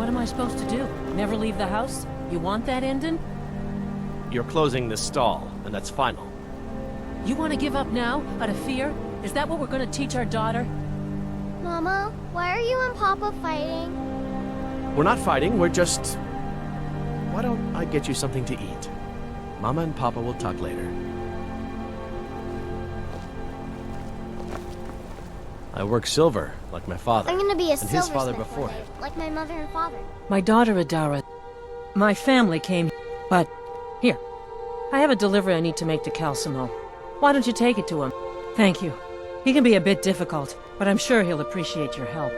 What am I supposed to do? Never leave the house? You want that ending? You're closing this stall, and that's final. You want to give up now, out of fear? Is that what we're going to teach our daughter? Mama, why are you and Papa fighting? We're not fighting, we're just... Why don't I get you something to eat? Mama and Papa will talk later. I work silver, like my father. I'm gonna be a and his father silversmith before one day, him. like my mother and father. My daughter Adara. My family came, but... Here. I have a delivery I need to make to Calcimo. Why don't you take it to him? Thank you. He can be a bit difficult, but I'm sure he'll appreciate your help.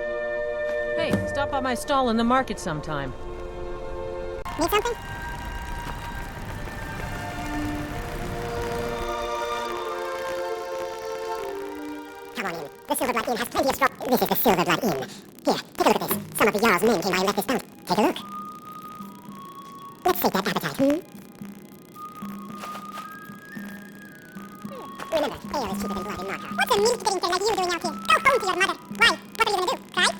Hey, stop by my stall in the market sometime. Need something? Come on in. The Silverblood Inn has plenty of straw. This is the Silverblood Inn. Here, take a look at this. Some of the Jarl's men came by and left this bounty. Take a look. Let's sate that appetite, Remember, ale is cheaper than blood in Markar. What's a meat-eating thing like you doing out here? Go home to your mother. Why? What are you gonna do? Cry?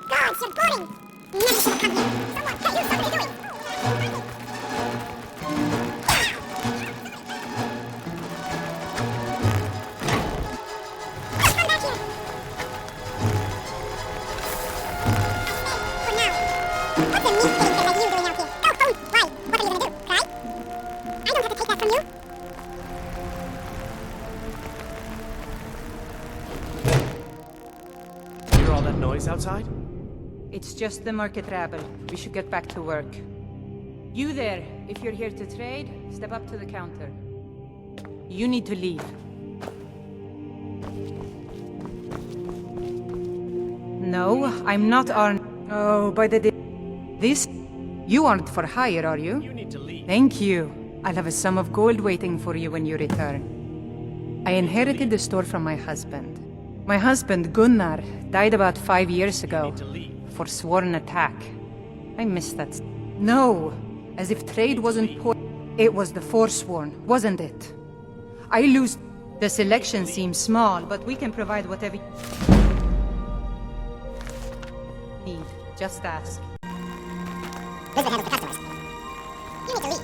Gods, you're boring! Never should have come here. Someone, hey, you, stop what you're doing! Just come back here! For now. What's a meat-eating thing like you doing out here? Go home! Why? What are you gonna do? Cry? I don't have to take that from you. Hear all that noise outside? It's just the market rabble. We should get back to work. You there, if you're here to trade, step up to the counter. You need to leave. No, I'm not on... Oh, by the... This... You aren't for hire, are you? You need to leave. Thank you. I'll have a sum of gold waiting for you when you return. I inherited the store from my husband. My husband, Gunnar, died about 5 years ago. You need to leave. For sworn attack. I missed that. No, as if trade wasn't It was the Forsworn, wasn't it? I lose... The selection seems small, but we can provide whatever you need. Just ask. This is what handles the customers. You need to leave.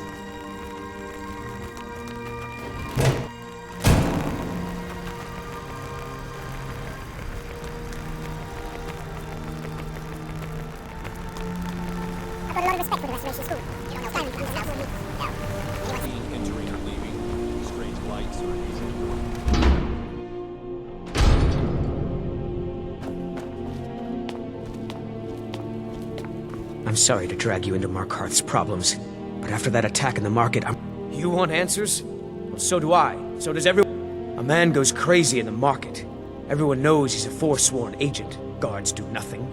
I've got a lot of respect for the Restoration School. You don't know Skyrim from the south of me. No. Anyway. Entering or leaving, strange lights or easy. I'm sorry to drag you into Markarth's problems, but after that attack in the market, You want answers? Well, so do I. So does everyone. A man goes crazy in the market. Everyone knows he's a forsworn agent. Guards do nothing.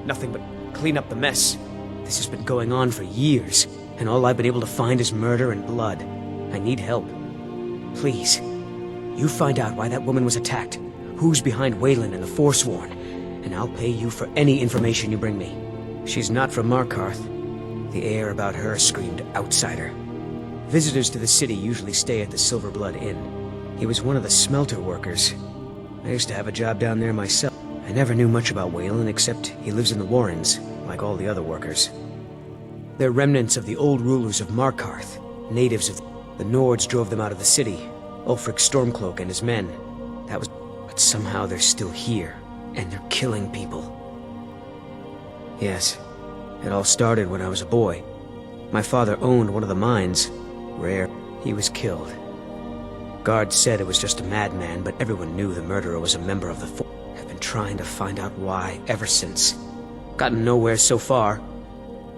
Nothing but clean up the mess. This has been going on for years, and all I've been able to find is murder and blood. I need help. Please, you find out why that woman was attacked, who's behind Waylon and the Forsworn, and I'll pay you for any information you bring me. She's not from Markarth. The air about her screamed outsider. Visitors to the city usually stay at the Silverblood Inn. He was one of the smelter workers. I used to have a job down there myself. I never knew much about Waylon except he lives in the Warrens, like all the other workers. They're remnants of the old rulers of Markarth, natives of the Nords drove them out of the city. Ulfric Stormcloak and his men. That was... But somehow they're still here, and they're killing people. Yes, it all started when I was a boy. My father owned one of the mines. Rare, he was killed. Guards said it was just a madman, but everyone knew the murderer was a member of the I've been trying to find out why ever since. Gotten nowhere so far.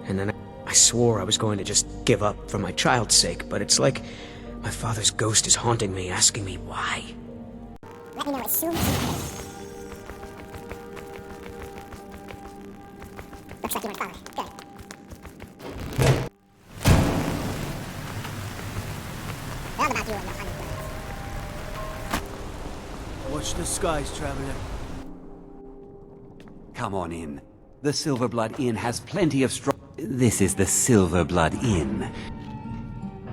And then I swore I was going to just give up for my child's sake, but it's like my father's ghost is haunting me, asking me why. Let me know as soon as you can. Looks like you weren't followed. Good. All about you and your honey birds. Watch the skies, traveler. Come on in. The Silverblood Inn has plenty of This is the Silverblood Inn.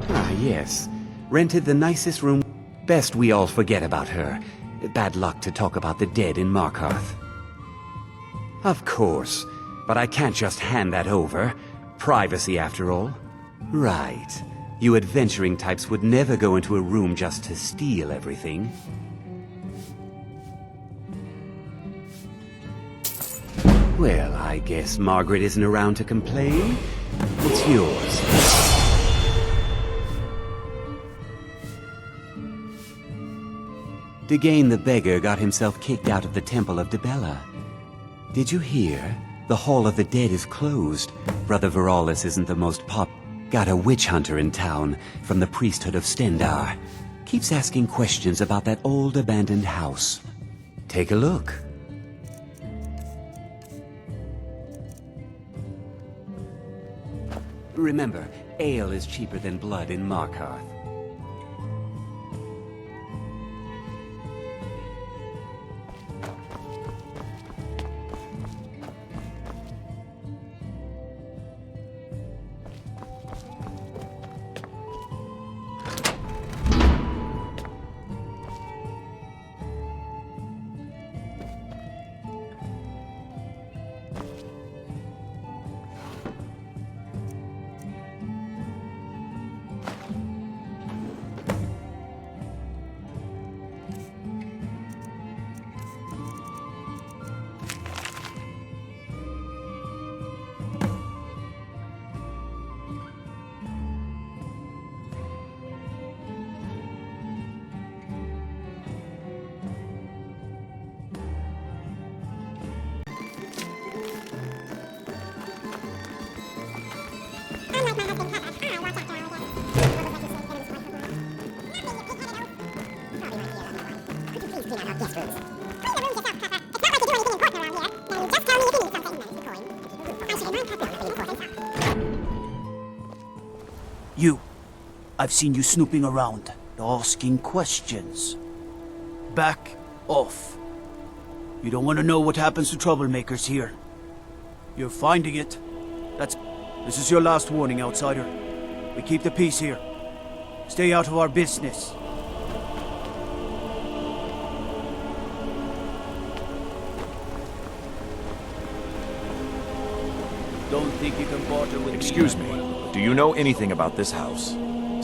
Ah, yes. Rented the nicest room. Best we all forget about her. Bad luck to talk about the dead in Markarth. Of course. But I can't just hand that over. Privacy, after all. Right. You adventuring types would never go into a room just to steal everything. Well, I guess Margaret isn't around to complain. It's yours. Degane the beggar got himself kicked out of the Temple of Dibella. Did you hear? The Hall of the Dead is closed. Brother Veralis isn't the most Got a witch hunter in town from the priesthood of Stendar. Keeps asking questions about that old abandoned house. Take a look. Remember, ale is cheaper than blood in Markarth. You. I've seen you snooping around, asking questions. Back off. You don't want to know what happens to troublemakers here. You're finding it. This is your last warning, outsider. We keep the peace here. Stay out of our business. Don't think you can barter with Excuse me. Do you know anything about this house?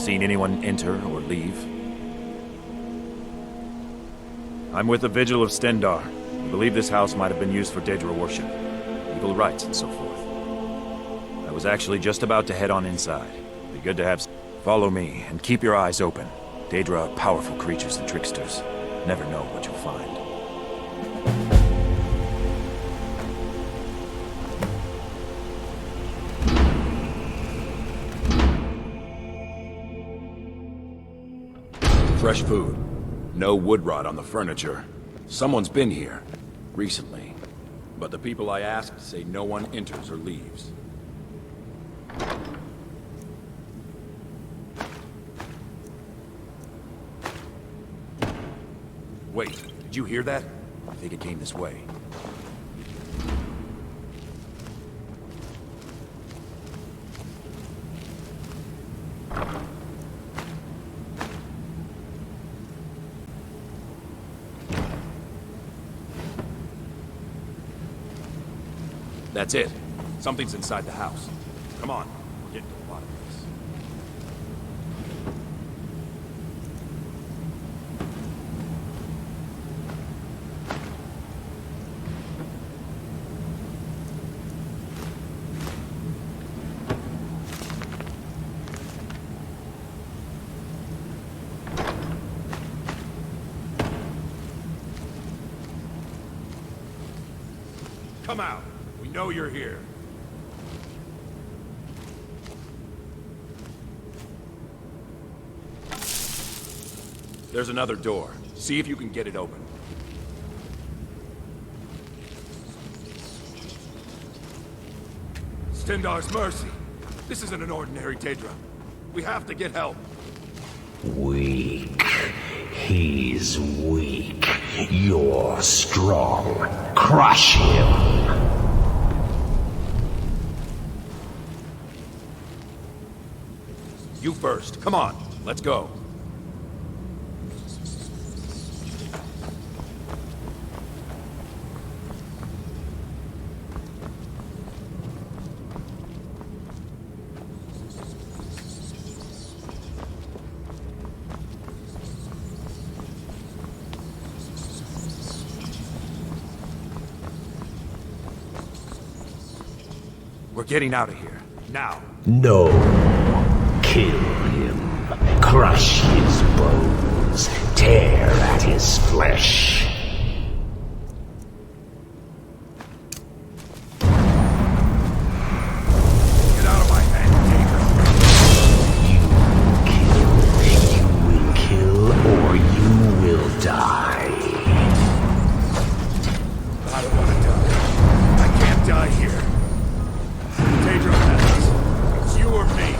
Seen anyone enter or leave? I'm with the Vigil of Stendar. I believe this house might have been used for Daedra worship, evil rites and so forth. I was actually just about to head on inside. Be good to have... Follow me, and keep your eyes open. Daedra are powerful creatures and tricksters. Never know what you'll find. Fresh food. No wood rot on the furniture. Someone's been here. Recently. But the people I asked say no one enters or leaves. Wait, did you hear that? I think it came this way. That's it. Something's inside the house. Come on, we're getting to the bottom of this. Come out. We know you're here. There's another door. See if you can get it open. Stendar's mercy. This isn't an ordinary Daedra. We have to get help. Weak. He's weak. You're strong. Crush him. You first. Come on. Let's go. We're getting out of here. Now. No. Kill him. Crush his bones. Tear at his flesh. Get out of my head, You will kill or you will die. I don't want to die. I can't die here. Pedro has us. It's you or me.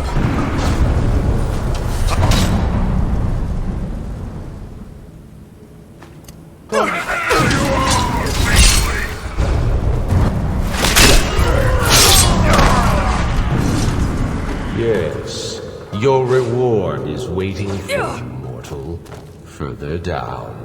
Yes, your reward is waiting for you, mortal. Further down.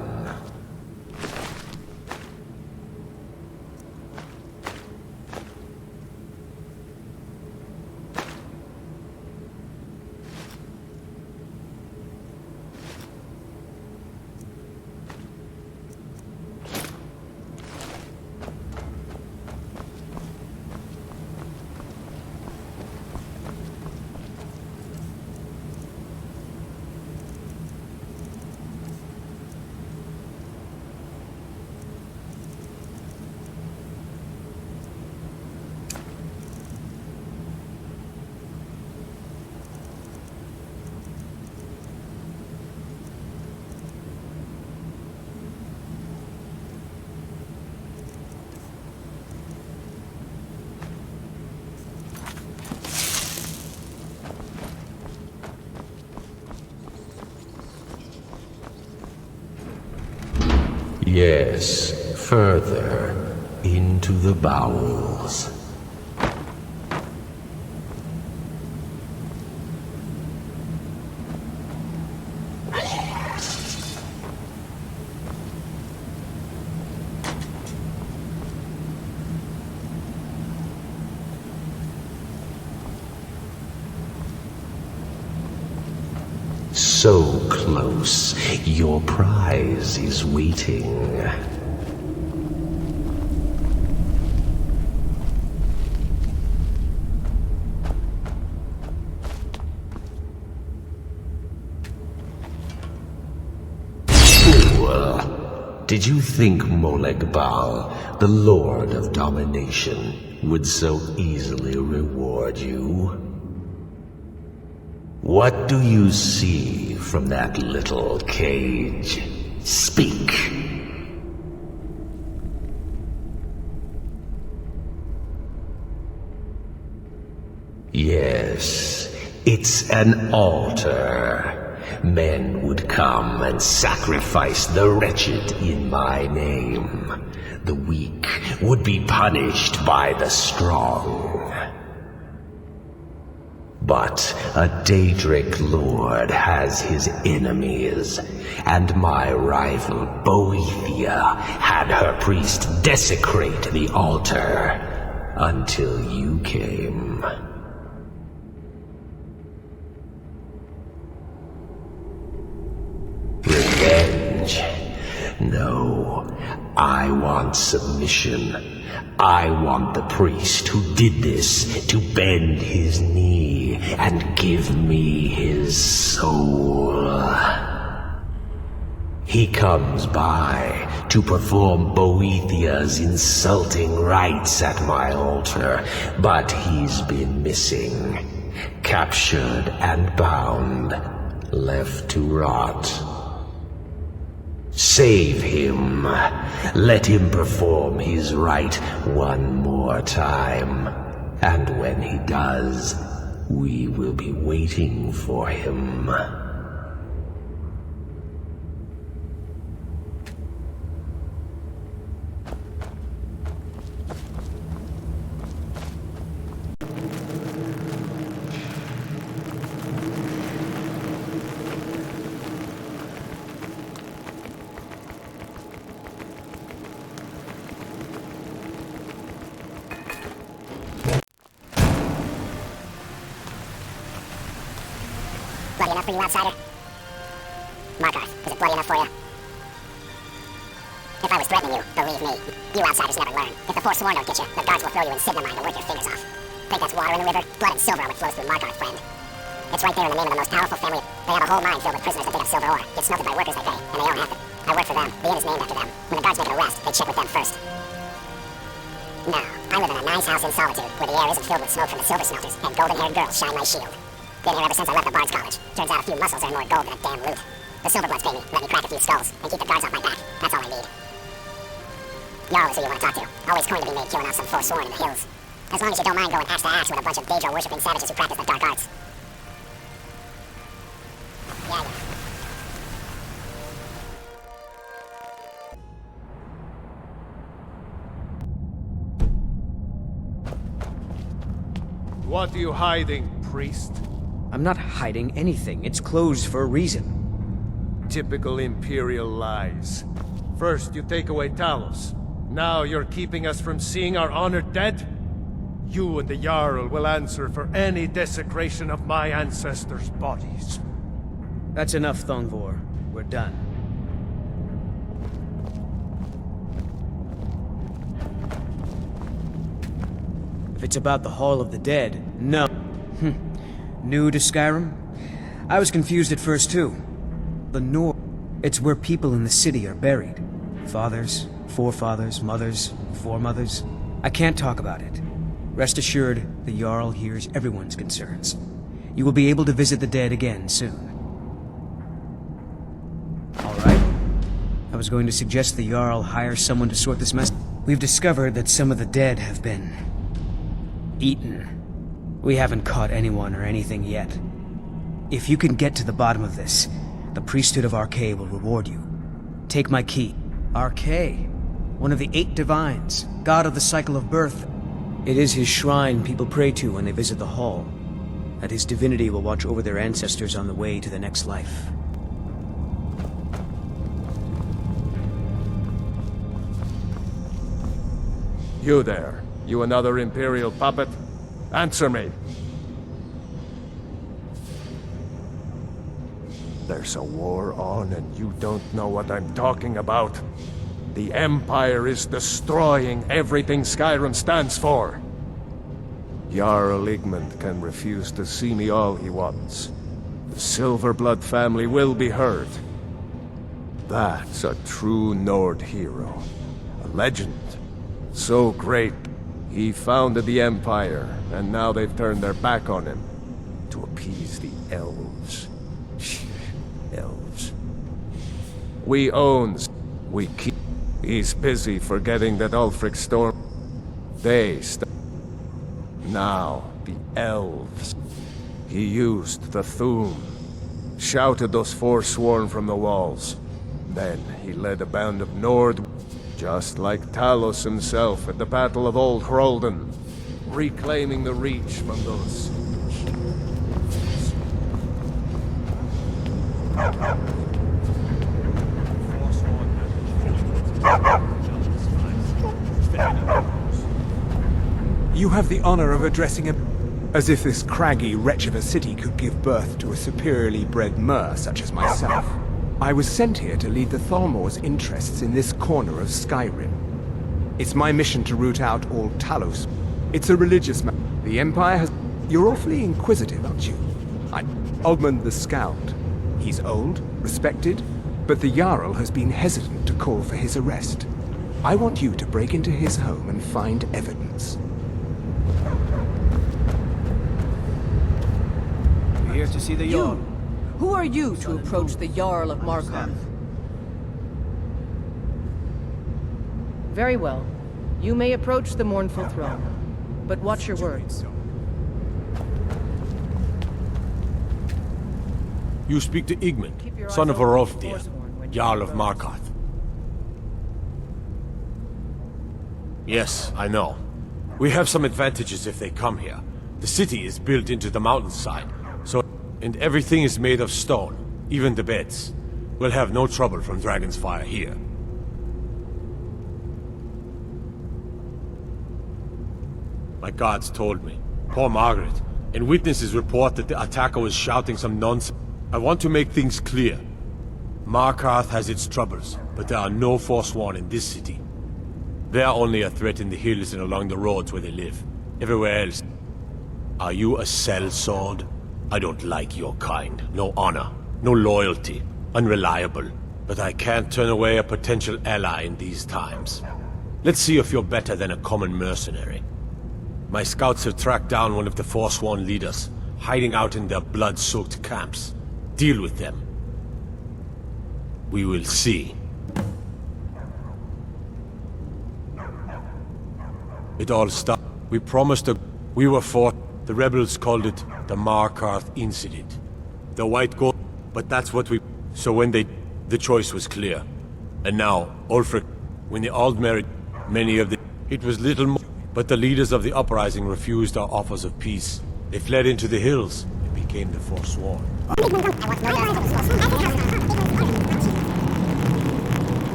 Yes, further into the bowels. So close, your prize is waiting. Fool! Did you think Moleg Bal, the Lord of Domination, would so easily reward you? What do you see from that little cage? Speak. Yes, it's an altar. Men would come and sacrifice the wretched in my name. The weak would be punished by the strong. But a Daedric lord has his enemies, and my rival Boethia had her priest desecrate the altar until you came. Revenge? No, I want submission. I want the priest who did this to bend his knee and give me his soul. He comes by to perform Boethia's insulting rites at my altar, but he's been missing, captured and bound, left to rot. Save him. Let him perform his rite one more time. And when he does, we will be waiting for him. Bloody enough for you, outsider? Markarth, is it bloody enough for you? If I was threatening you, believe me, you outsiders never learn. If the Forsworn don't get you, the guards will throw you in Sigma mine to work your fingers off. Think that's water in the river? Blood and silver are what flows through Markarth, friend. It's right there in the name of the most powerful family. They have a whole mine filled with prisoners that dig up silver ore. Get smelted by workers, they pay, and they own half it. I work for them. The inn is named after them. When the guards make an arrest, they check with them first. Now, I live in a nice house in solitude, where the air isn't filled with smoke from the silver smelters, and golden-haired girls shine my shield. Been here ever since I left the Bard's College. Turns out a few muscles earn more gold than a damn loot. The Silverbloods pay me, let me crack a few skulls, and keep the guards off my back. That's all I need. Jarl is who you want to talk to. Always coin to be made killing off some Forsworn in the hills. As long as you don't mind going axe to axe with a bunch of Daedra-worshipping savages who practice the dark arts. Yeah. What are you hiding, priest? I'm not hiding anything. It's closed for a reason. Typical Imperial lies. First, you take away Talos. Now you're keeping us from seeing our honored dead? You and the Jarl will answer for any desecration of my ancestors' bodies. That's enough, Thongvor. We're done. If it's about the Hall of the Dead, no. New to Skyrim? I was confused at first, too. The North. It's where people in the city are buried. Fathers, forefathers, mothers, foremothers. I can't talk about it. Rest assured, the Jarl hears everyone's concerns. You will be able to visit the dead again soon. Alright. I was going to suggest the Jarl hire someone to sort this mess. We've discovered that some of the dead have been eaten. We haven't caught anyone or anything yet. If you can get to the bottom of this, the priesthood of Arkay will reward you. Take my key. Arkay, one of the 8 divines, god of the cycle of birth. It is his shrine people pray to when they visit the hall. That his divinity will watch over their ancestors on the way to the next life. You there. You another Imperial puppet? Answer me. There's a war on and you don't know what I'm talking about. The Empire is destroying everything Skyrim stands for. Jarl Igmund can refuse to see me all he wants. The Silverblood family will be heard. That's a true Nord hero. A legend. So great, he founded the Empire, and now they've turned their back on him. To appease the elves. Elves. We own, we keep. He's busy forgetting that Ulfric Storm. Now, the elves. He used the Thu'um. Shouted those Forsworn from the walls. Then he led a band of Nord, just like Talos himself at the Battle of Old Hroldan, reclaiming the Reach from those. You have the honor of addressing him as if this craggy wretch of a city could give birth to a superiorly bred mer such as myself. I was sent here to lead the Thalmor's interests in this corner of Skyrim. It's my mission to root out all Talos. It's a religious matter. The Empire has... You're awfully inquisitive, aren't you? I'm Ogmund the Scowled. He's old, respected, but the Jarl has been hesitant to call for his arrest. I want you to break into his home and find evidence. We're here to see the Jarl. Who are you to approach the Jarl of Markarth? Very well. You may approach the mournful throne, but watch your words. You speak to Igmund, son of Hrolfdir, Jarl of Markarth. Yes, I know. We have some advantages if they come here. The city is built into the mountainside, and everything is made of stone, even the beds. We'll have no trouble from Dragon's Fire here. My guards told me. Poor Margaret. And witnesses report that the attacker was shouting some nonsense. I want to make things clear. Markarth has its troubles, but there are no Forsworn in this city. They are only a threat in the hills and along the roads where they live. Everywhere else, Are you a sellsword? I don't like your kind. No honor, no loyalty, unreliable. But I can't turn away a potential ally in these times. Let's see if you're better than a common mercenary. My scouts have tracked down one of the Forsworn leaders, hiding out in their blood-soaked camps. Deal with them. We will see. It all started. We promised we were fought. The rebels called it the Markarth Incident. The White Gold. But that's what we... So when they... The choice was clear. And now, Ulfric, when the Aldmeri... Many of the... It was little more... But the leaders of the uprising refused our offers of peace. They fled into the hills and became the Forsworn. I have to work, or I'm gonna rip my head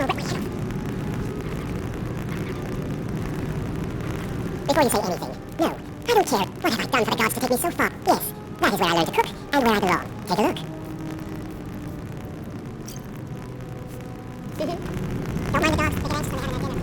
off. Before you say anything, no, I don't care. What have I done for the gods to take me so far? Yes, that is where I learned to cook, and where I belong. Take a look. Don't mind the dogs, take an inch from having a dinner.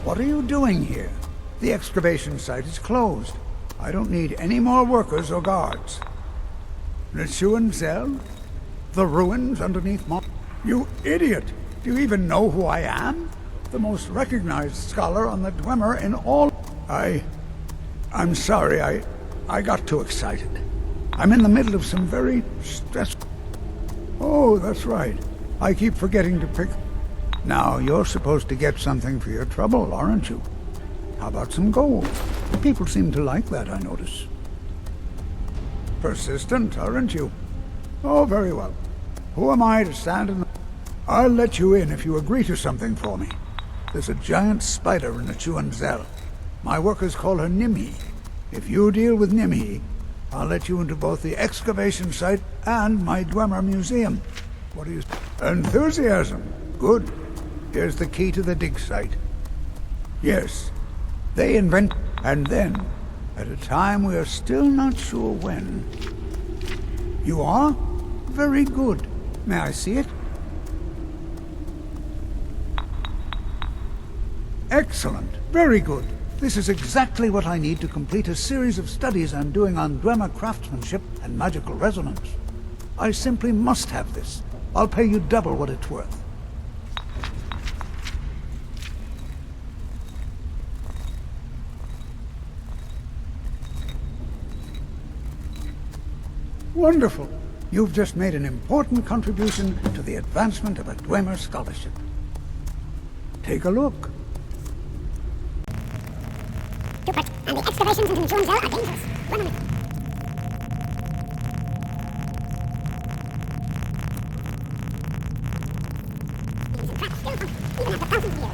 What are you doing here? The excavation site is closed. I don't need any more workers or guards. Nichuan Zell? The ruins underneath You idiot! Do you even know who I am? The most recognized scholar on the Dwemer in all... I'm sorry, I got too excited. I'm in the middle of some very stressful... Oh, that's right. I keep forgetting to pick... Now, you're supposed to get something for your trouble, aren't you? How about some gold? People seem to like that, I notice. Persistent, aren't you? Oh, very well. Who am I to stand in the... I'll let you in if you agree to something for me. There's a giant spider in the Nichuan Zell. My workers call her Nimhi. If you deal with Nimhi, I'll let you into both the excavation site and my Dwemer museum. What do you... Enthusiasm. Good. Here's the key to the dig site. Yes, they invent... And then, at a time we are still not sure when... You are? Very good. May I see it? Excellent. Very good. This is exactly what I need to complete a series of studies I'm doing on Dwemer craftsmanship and magical resonance. I simply must have this. I'll pay you double what it's worth. Wonderful. You've just made an important contribution to the advancement of a Dwemer scholarship. Take a look. Rupert, and the excavations into the Nichuan Zell are dangerous. Run away. These traps still hunt, even after thousands of years.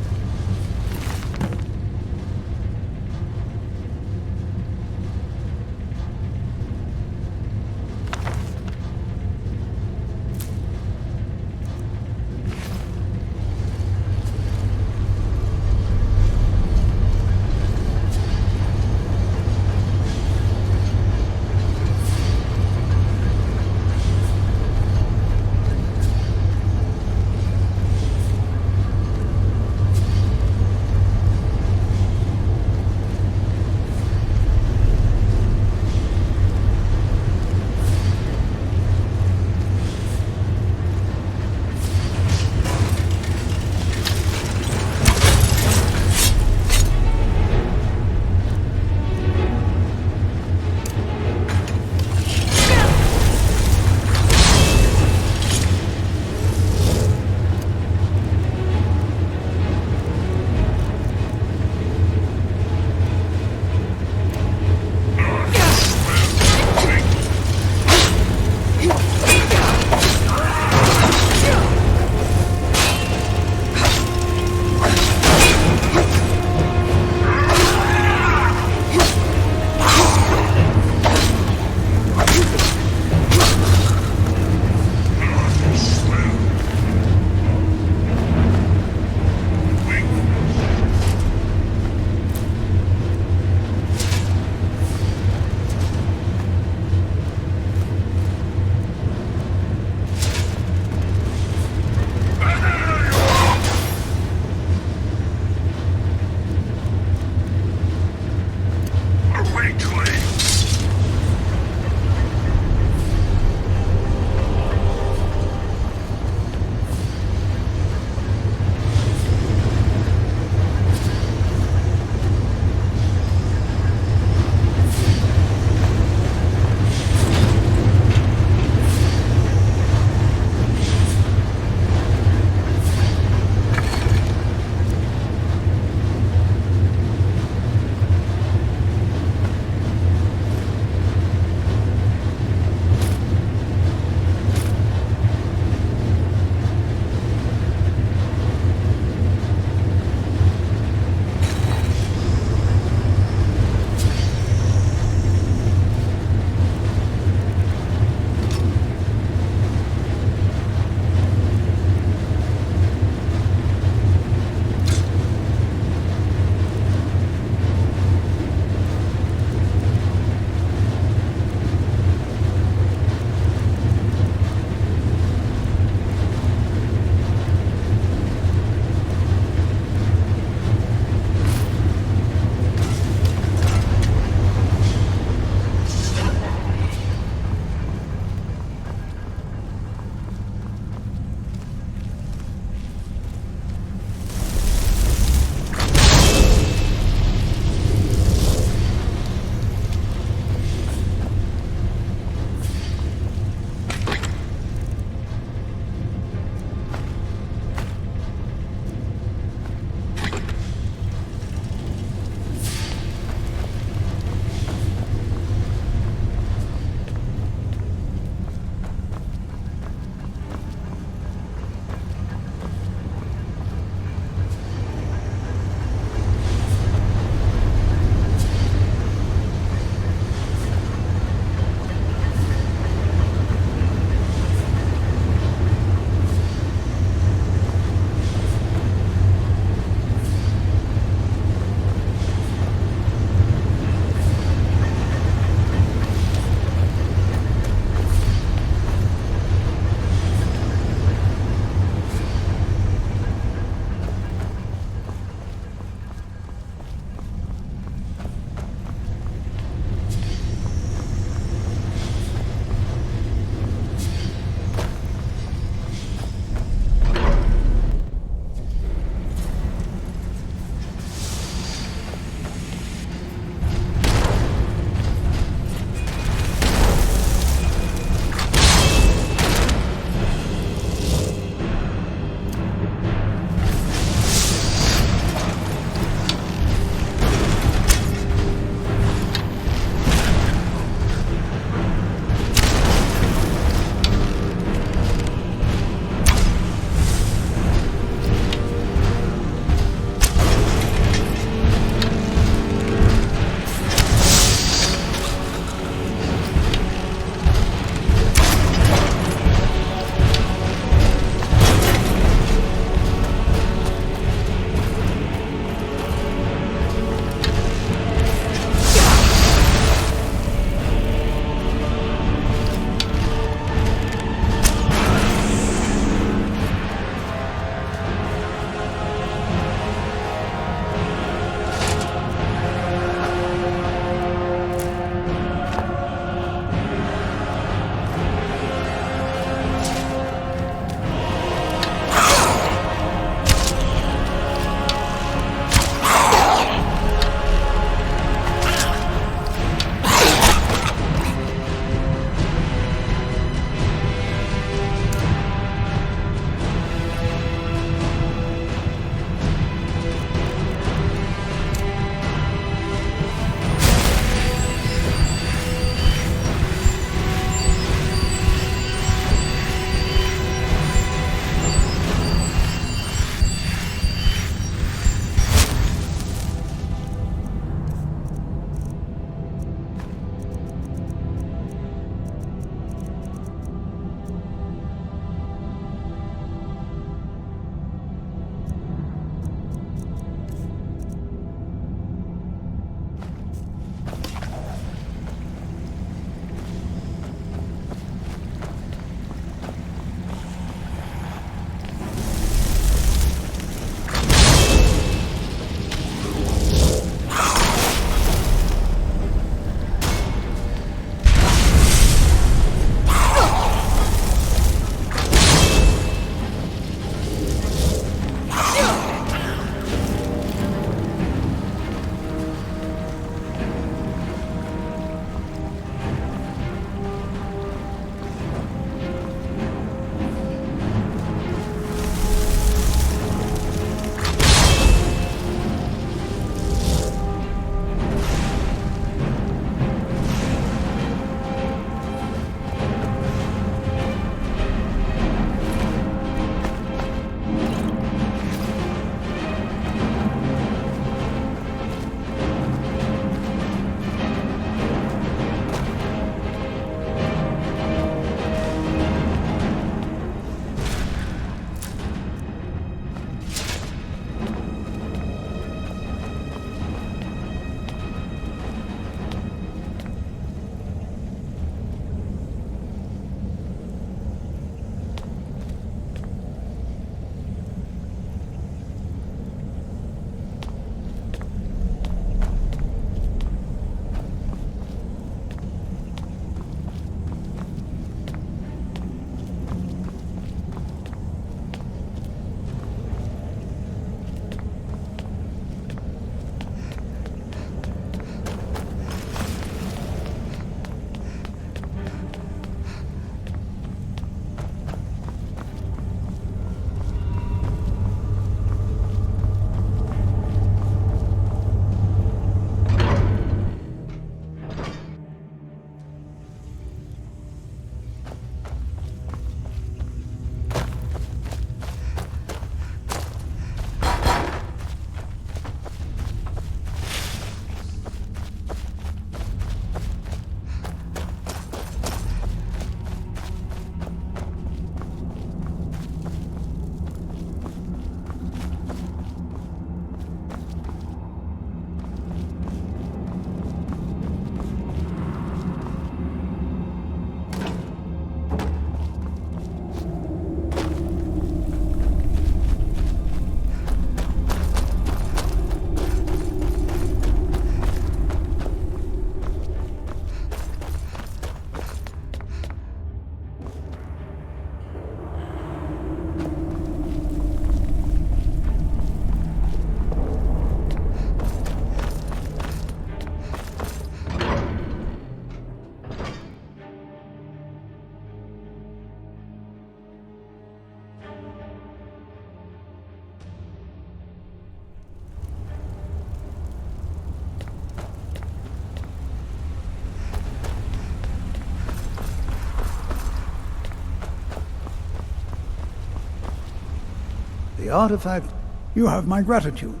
the artifact, you have my gratitude.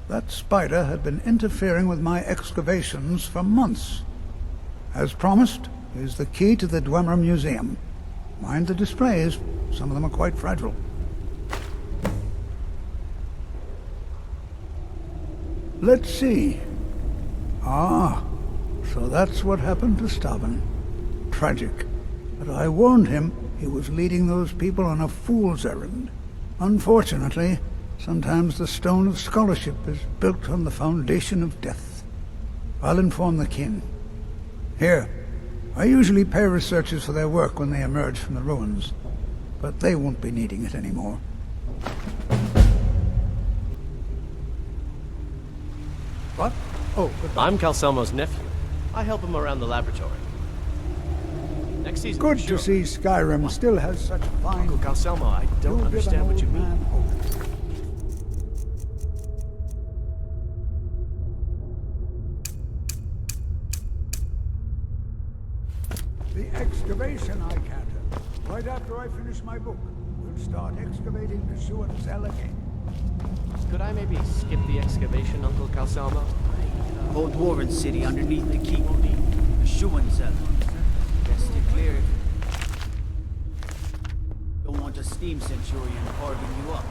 That spider had been interfering with my excavations for months. As promised, here's the key to the Dwemer Museum. Mind the displays. Some of them are quite fragile. Let's see. Ah, so that's what happened to Staben. Tragic. But I warned him he was leading those people on a fool's errand. Unfortunately, sometimes the stone of scholarship is built on the foundation of death. I'll inform the kin. Here, I usually pay researchers for their work when they emerge from the ruins, but they won't be needing it anymore. What? Oh, goodbye. I'm Calselmo's nephew. I help him around the laboratory. Next season, Good sure. to see Skyrim still has such fine... Uncle Calselmo, I don't You'll give understand an what you old mean. man hope. The excavation I canter. Right after I finish my book, we'll start excavating the Shuan cell again. Could I maybe skip the excavation, Uncle Calselmo? Old Dwarven city underneath the keep. The Shuan cell. Best to clear it. Don't want a steam centurion carving you up.